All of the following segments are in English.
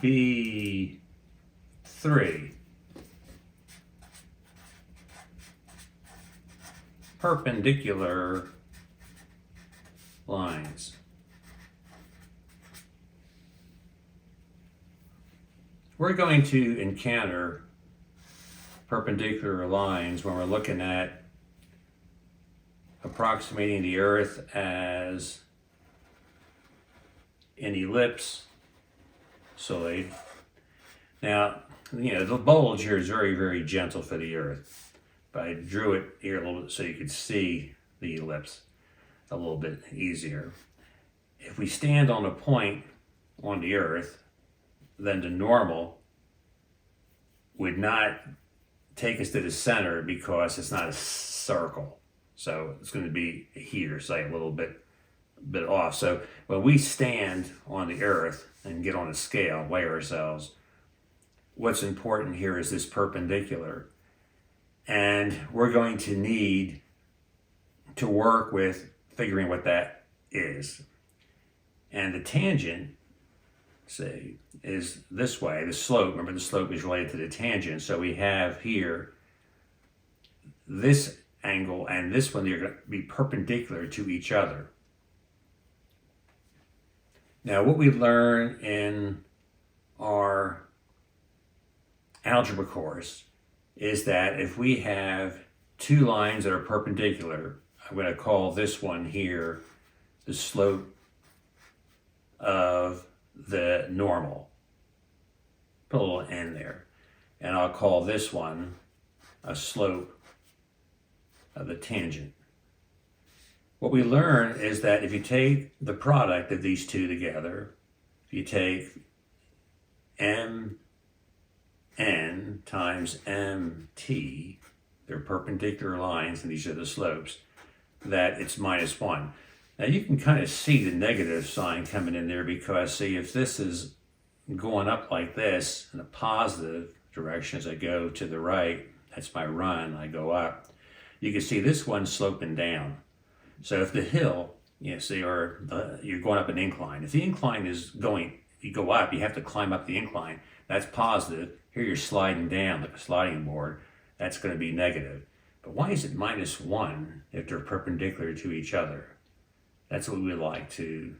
B3. Perpendicular lines. We're going to encounter perpendicular lines when we're looking at approximating the Earth as an ellipsoid. Now, the bulge here is very, very gentle for the Earth, but I drew it here a little bit so you could see the ellipse a little bit easier. If we stand on a point on the Earth, then the normal would not take us to the center because it's not a circle. So it's going to be here, say a little bit off. So when we stand on the Earth and get on a scale, weigh ourselves, what's important here is this perpendicular. And we're going to need to work with figuring what that is. And the tangent, say, is this way. The slope, remember the slope is related to the tangent. So we have here this angle and this one, they're going to be perpendicular to each other. Now what we learn in our algebra course is that if we have two lines that are perpendicular, I'm going to call this one here the slope of the normal. Put a little n there. And I'll call this one a slope of the tangent. What we learn is that if you take the product of these two together, if you take mn times mt, they're perpendicular lines and these are the slopes, that it's -1. Now you can kind of see the negative sign coming in there because, see, if this is going up like this in a positive direction as I go to the right, that's my run, I go up, you can see this one's sloping down. So if the hill, you're going up an incline. If the incline is going, you go up, you have to climb up the incline, that's positive. Here you're sliding down like a sliding board, that's going to be negative. But why is it -1 if they're perpendicular to each other? That's what we would like to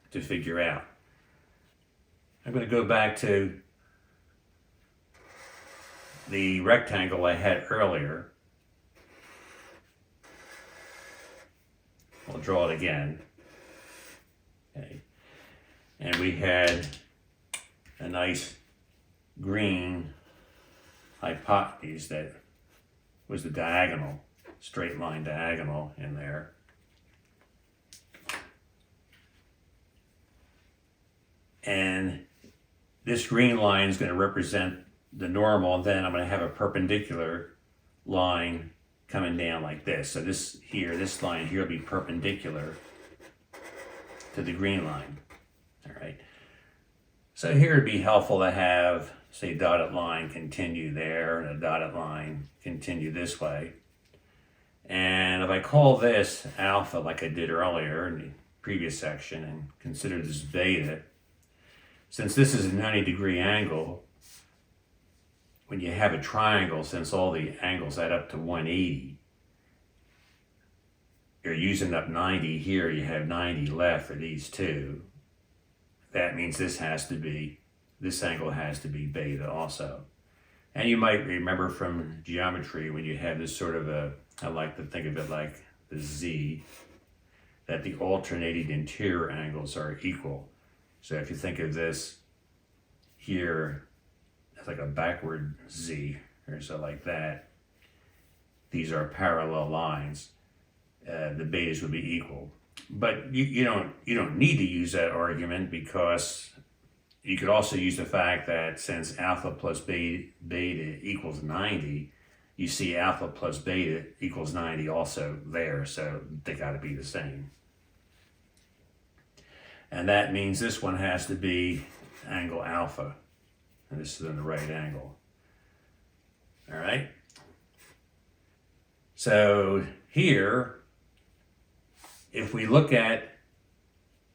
figure out. I'm going to go back to the rectangle I had earlier. I'll draw it again. Okay. And we had a nice green hypotenuse that was the diagonal, straight line diagonal in there. And this green line is going to represent the normal, and then I'm going to have a perpendicular line coming down like this. So this line here will be perpendicular to the green line. All right. So here it'd be helpful to have, say, dotted line continue there and a dotted line continue this way. And if I call this alpha like I did earlier in the previous section and consider this beta, since this is a 90-degree angle, when you have a triangle, since all the angles add up to 180, you're using up 90 here, you have 90 left for these two. That means this angle has to be beta also. And you might remember from geometry when you have this sort of I like to think of it like the Z, that the alternating interior angles are equal. So if you think of this here as like a backward Z, or so like that, these are parallel lines. The betas would be equal. But you don't need to use that argument, because you could also use the fact that since alpha plus beta equals 90, you see alpha plus beta equals 90 also there, so they got to be the same. And that means this one has to be angle alpha, and this is in the right angle. All right. So here, if we look at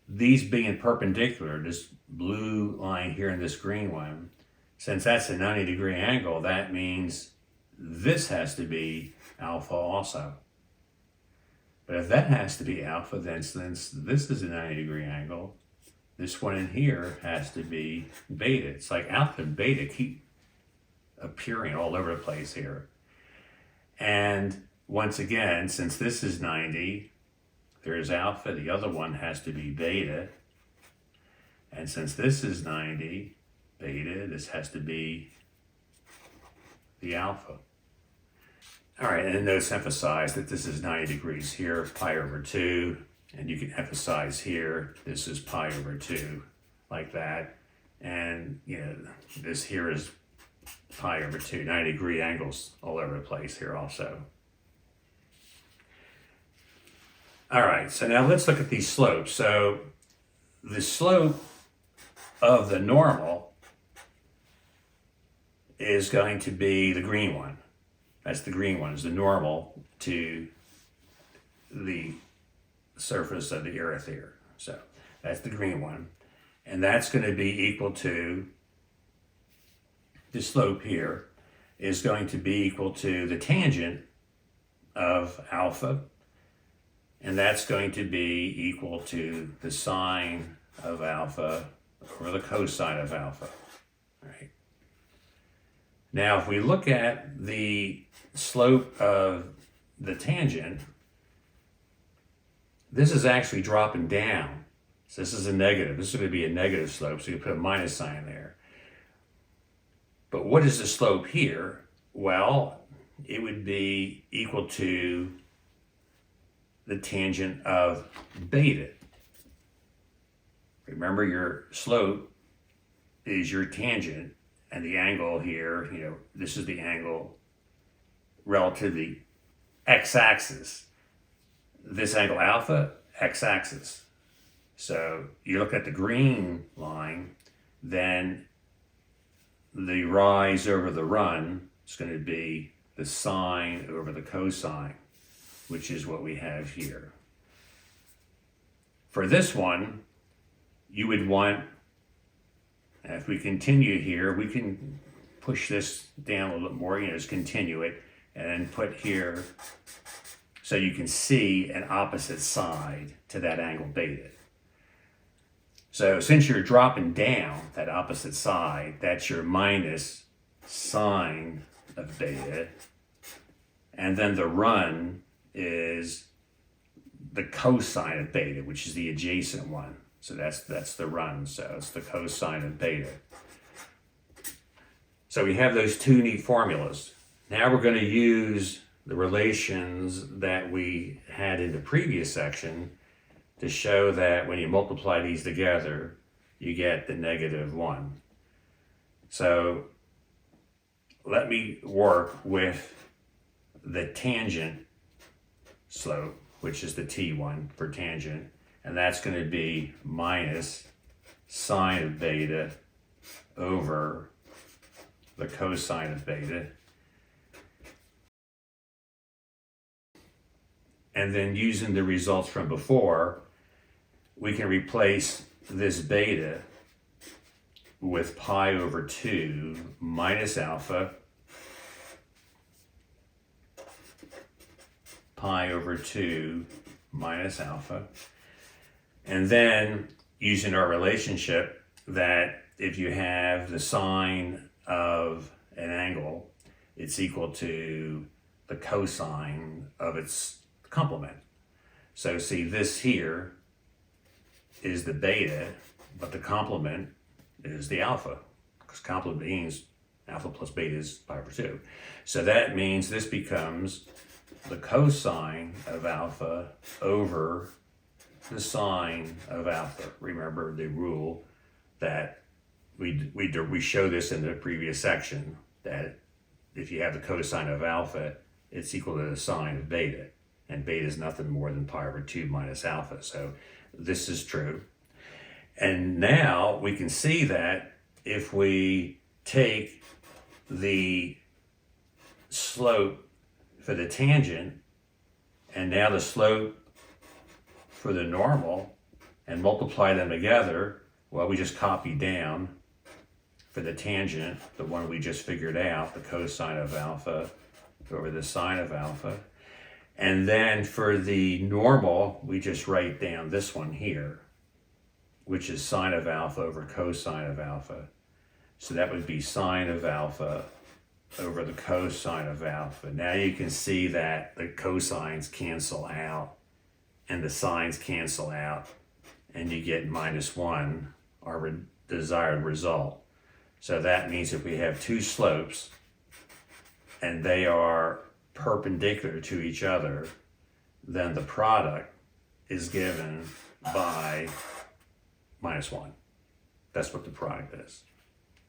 these being perpendicular, this blue line here and this green one, since that's a 90-degree angle, that means this has to be alpha also. But if that has to be alpha, then since this is a 90-degree angle, this one in here has to be beta. It's like alpha and beta keep appearing all over the place here. And once again, since this is 90, there's alpha, the other one has to be beta. And since this is 90, beta, this has to be the alpha. All right, and notice emphasize that this is 90 degrees here, pi over 2. And you can emphasize here, this is pi over 2, like that. And, you know, this here is pi over 2, 90-degree angles all over the place here also. All right, so now let's look at these slopes. So the slope of the normal is going to be the green one. That's the green one, is the normal to the surface of the earth here. So that's the green one. And that's going to be equal to, the slope here is going to be equal to the tangent of alpha. And that's going to be equal to the sine of alpha or the cosine of alpha. All right. Now, if we look at the slope of the tangent, this is actually dropping down. So this is a negative. This is going to be a negative slope, so you put a minus sign there. But what is the slope here? Well, it would be equal to the tangent of beta. Remember, your slope is your tangent, and the angle here, you know, this is the angle relative to the x-axis. This angle alpha, x-axis. So you look at the green line, then the rise over the run is going to be the sine over the cosine, which is what we have here. For this one, you would want, if we continue here, we can push this down a little bit more, you know, just continue it, and then put here so you can see an opposite side to that angle beta. So since you're dropping down that opposite side, that's your minus sine of beta. And then the run is the cosine of beta, which is the adjacent one. So that's the run. So it's the cosine of beta. So we have those two neat formulas. Now we're going to use the relations that we had in the previous section to show that when you multiply these together, you get the -1. So let me work with the tangent slope, which is the T1 for tangent, and that's going to be minus sine of beta over the cosine of beta. And then using the results from before, we can replace this beta with pi over 2 minus alpha, pi over 2 minus alpha. And then using our relationship that if you have the sine of an angle, it's equal to the cosine of its complement. So see, this here is the beta, but the complement is the alpha, because complement means alpha plus beta is pi over 2. So that means this becomes the cosine of alpha over the sine of alpha. Remember the rule that we show this in the previous section, that if you have the cosine of alpha, it's equal to the sine of beta. And beta is nothing more than pi over 2 minus alpha. So this is true. And now we can see that if we take the slope for the tangent and now the slope for the normal, and multiply them together, well, we just copy down for the tangent, the one we just figured out, the cosine of alpha over the sine of alpha. And then for the normal, we just write down this one here, which is sine of alpha over cosine of alpha. So that would be sine of alpha over the cosine of alpha. Now you can see that the cosines cancel out and the sines cancel out, and you get -1, our desired result. So that means if we have two slopes and they are perpendicular to each other, then the product is given by -1. That's what the product is.